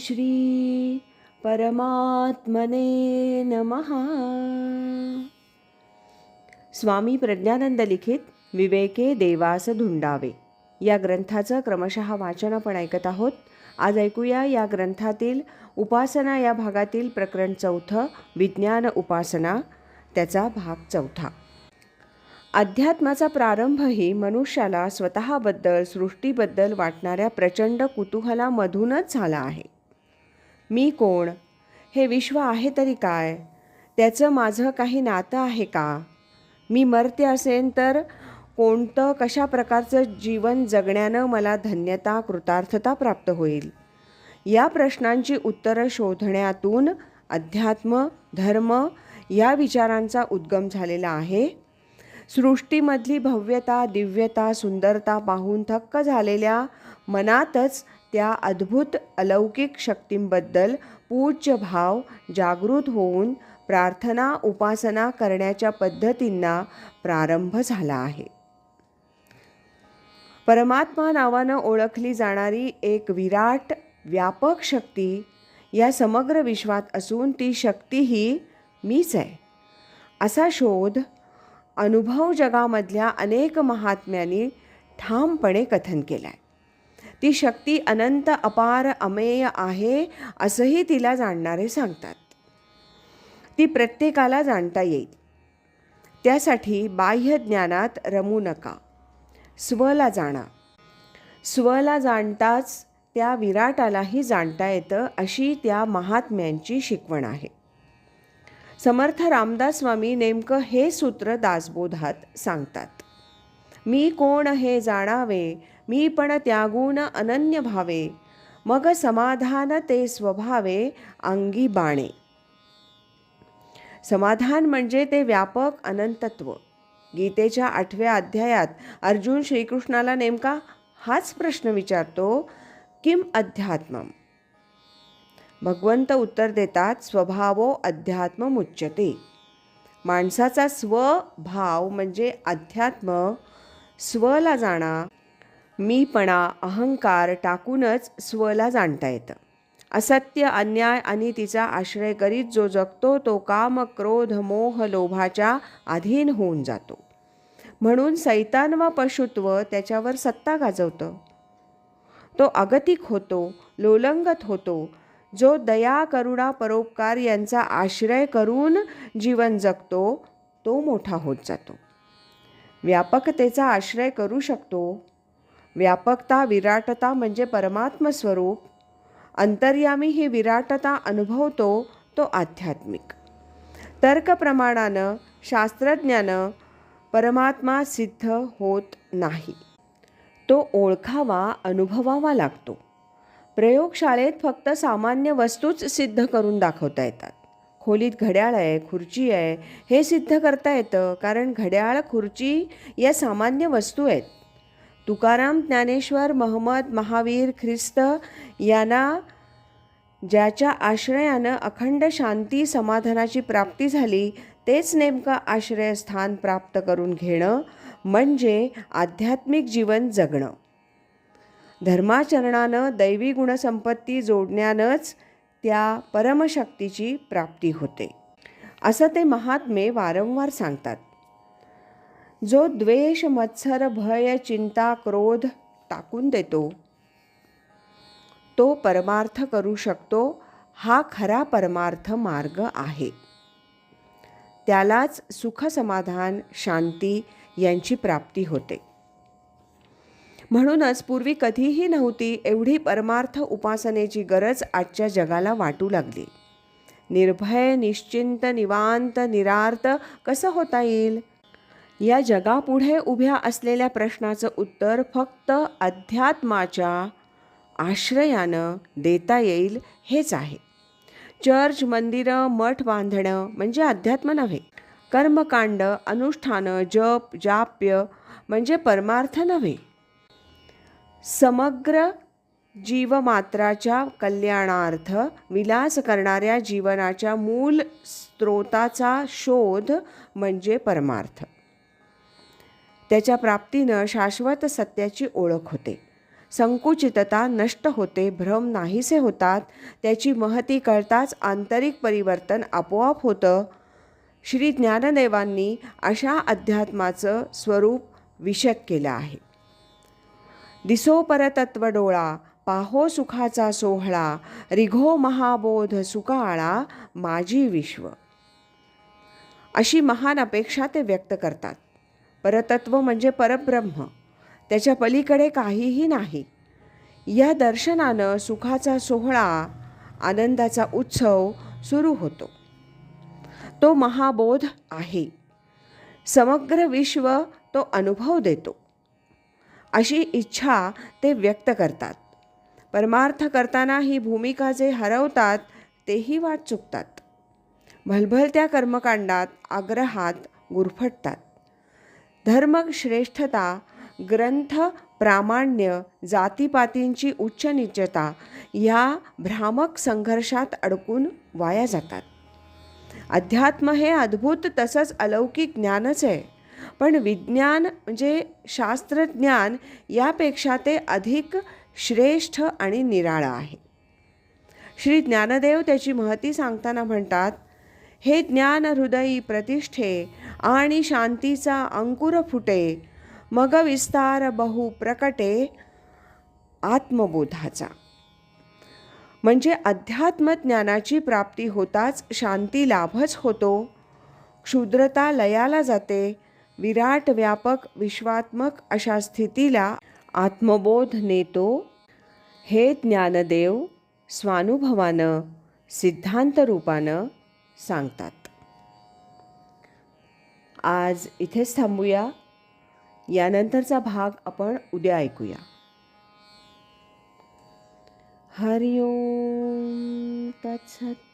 श्री परमात्मने नमः. स्वामी प्रज्ञानंद लिखित विवेके देवास धुंडावे या ग्रंथाचं क्रमशः वाचन आपण ऐकत आहोत. आज ऐकूया या ग्रंथातील उपासना या भागातील प्रकरण 4 विज्ञान उपासना, त्याचा भाग 4. अध्यात्माचा प्रारंभही मनुष्याला स्वतःबद्दल, सृष्टीबद्दल वाटणाऱ्या प्रचंड कुतूहलामधूनच झाला आहे. मी कोण? हे विश्व आहे तरी काय? त्याचं माझं काही नातं आहे का? मी मरते असेन तर कोणतं, कशा प्रकारचं जीवन जगण्यानं मला धन्यता, कृतार्थता प्राप्त होईल? या प्रश्नांची उत्तरं शोधण्यातून अध्यात्म, धर्म या विचारांचा उद्गम झालेला आहे. सृष्टीमधली भव्यता, दिव्यता, सुंदरता पाहून थक्क झालेल्या मनातच त्या अद्भुत अलौकिक शक्तींबद्दल पूज्य भाव जागृत होऊन प्रार्थना, उपासना करण्याच्या पद्धतींना प्रारंभ झाला आहे. परमात्मा नावानं ओळखली जाणारी एक विराट, व्यापक शक्ती या समग्र विश्वात असून ती शक्तीही मीच आहे असा शोध अनुभव जगामधल्या अनेक महात्म्यांनी ठामपणे कथन केला आहे. ती शक्ती अनंत, अपार, अमेय आहे असंही तिला जाणणारे सांगतात. ती प्रत्येकाला जाणता येईल. त्यासाठी बाह्य ज्ञानात रमू नका. स्वला जाणा. स्वला जाणताच त्या विराटालाही जाणता येतं अशी त्या महात्म्यांची शिकवण आहे. समर्थ रामदास स्वामी नेमकं हे सूत्र दासबोधात सांगतात. मी कोण हे जाणावे, मी पण त्यागून अनन्य भावे, मग समाधान ते स्वभावे अंगी बाणे. समाधान म्हणजे ते व्यापक अनंतत्व. गीतेच्या 8व्या अध्यायात अर्जुन श्रीकृष्णाला नेमका हाच प्रश्न विचारतो, किम अध्यात्मम? भगवंत उत्तर देतात, स्वभावो अध्यात्ममुच्यते. माणसाचा स्वभाव म्हणजे अध्यात्म. स्वला जाणा. मीपणा, अहंकार टाकूनच स्वला जाणता येतं. असत्य, अन्याय आणि तिचा आश्रय करीत जो जगतो तो काम, क्रोध, मोह, लोभाच्या अधीन होऊन जातो. म्हणून सैतान वा पशुत्व त्याच्यावर सत्ता गाजवतं. तो अगतिक होतो, लोलंगत होतो. जो दया, करुणा, परोपकार यांचा आश्रय करून जीवन जगतो तो मोठा होत जातो. व्यापकतेचा आश्रय करू शकतो. व्यापकता, विराटता म्हणजे परमात्म स्वरूप. अंतर्यामी ही विराटता अनुभवतो तो आध्यात्मिक. तर्कप्रमाणानं, शास्त्रज्ञानं परमात्मा सिद्ध होत नाही. तो ओळखावा, अनुभवावा लागतो. प्रयोगशाळेत फक्त सामान्य वस्तूच सिद्ध करून दाखवता येतात. खोलीत घड्याळ आहे, खुर्ची आहे हे सिद्ध करता येतं, कारण घड्याळ, खुर्ची या सामान्य वस्तू आहेत. तुकाराम, ज्ञानेश्वर, महम्मद, महावीर, ख्रिस्त यांना ज्याच्या आश्रयानं अखंड शांती, समाधानाची प्राप्ती झाली तेच नेमकं आश्रयस्थान प्राप्त करून घेणं म्हणजे आध्यात्मिक जीवन जगणं. धर्माचरणानं दैवी गुणसंपत्ती जोडण्यानंच त्या परमशक्तीची प्राप्ती होते असं ते महात्मे वारंवार सांगतात. जो द्वेष, मत्सर, भय, चिंता, क्रोध टाकून देतो तो परमार्थ करू शकतो. हा खरा परमार्थ मार्ग आहे. त्यालाच सुख, समाधान, शांती यांची प्राप्ती होते. म्हणूनच पूर्वी कधीही नव्हती एवढी परमार्थ उपासनेची गरज आजच्या जगाला वाटू लागली. निर्भय, निश्चिंत, निवांत, निरार्त कसं होता येईल? या जगापुढे उभ्या असलेल्या प्रश्नाचं उत्तर फक्त अध्यात्माच्या आश्रयानं देता येईल हेच आहे. चर्च, मंदिरं, मठ बांधणं म्हणजे अध्यात्म नव्हे. कर्मकांड, अनुष्ठानं, जप, जाप्य म्हणजे परमार्थ नव्हे. समग्र जीवमात्राच्या कल्याणार्थ विलास करणाऱ्या जीवनाच्या मूल स्रोताचा शोध म्हणजे परमार्थ. त्याच्या प्राप्तीनं शाश्वत सत्याची ओळख होते. संकुचितता नष्ट होते, भ्रम नाहीसे होतात, त्याची महती कळताच आंतरिक परिवर्तन आपोआप होतं. श्री ज्ञानदेवांनी अशा अध्यात्माचं स्वरूप विशद केलं आहे. दिसो परतत्व डोळा, पाहो सुखाचा सोहळा, रिघो महाबोध सुकाळा, माझी विश्व. अशी महान अपेक्षा ते व्यक्त करतात. परतत्व म्हणजे परब्रह्म, त्याच्या पलीकडे काहीही नाही. या दर्शनानं सुखाचा सोहळा, आनंदाचा उत्सव सुरू होतो. तो महाबोध आहे. समग्र विश्व तो अनुभव देतो. अशी इच्छा ते व्यक्त करतात. परमार्थ करताना ही भूमिका जे हरवतात तेही वाट चुकतात. भलभलत्या कर्मकांडात आग्रहात गुरफटतात. धर्मश्रेष्ठता, ग्रंथ प्रामाण्य, जातीपातींची उच्च नीचता या भ्रामक संघर्षात अडकून वाया जातात. अध्यात्म हे अद्भुत तसंच अलौकिक ज्ञानच आहे, पण विज्ञान म्हणजे शास्त्रज्ञान यापेक्षा ते अधिक श्रेष्ठ आणि निराळं आहे. श्री ज्ञानदेव त्याची महती सांगताना म्हणतात, हे ज्ञान हृदयी प्रतिष्ठे आणि शांतीचा अंकुर फुटे, मग विस्तार बहु प्रकटे आत्मबोधाचा. म्हणजे अध्यात्मज्ञानाची प्राप्ती होताच शांती लाभच होतो, क्षुद्रता लयाला जाते, विराट व्यापक विश्वात्मक अशा स्थितीला आत्मबोध नेतो. हे ज्ञानदेव स्वानुभवानं सिद्धांत रूपानं सांगतात. आज इथेच थांबूया. यानंतरचा भाग आपण उद्या ऐकूया. हरि ओम तत्सत.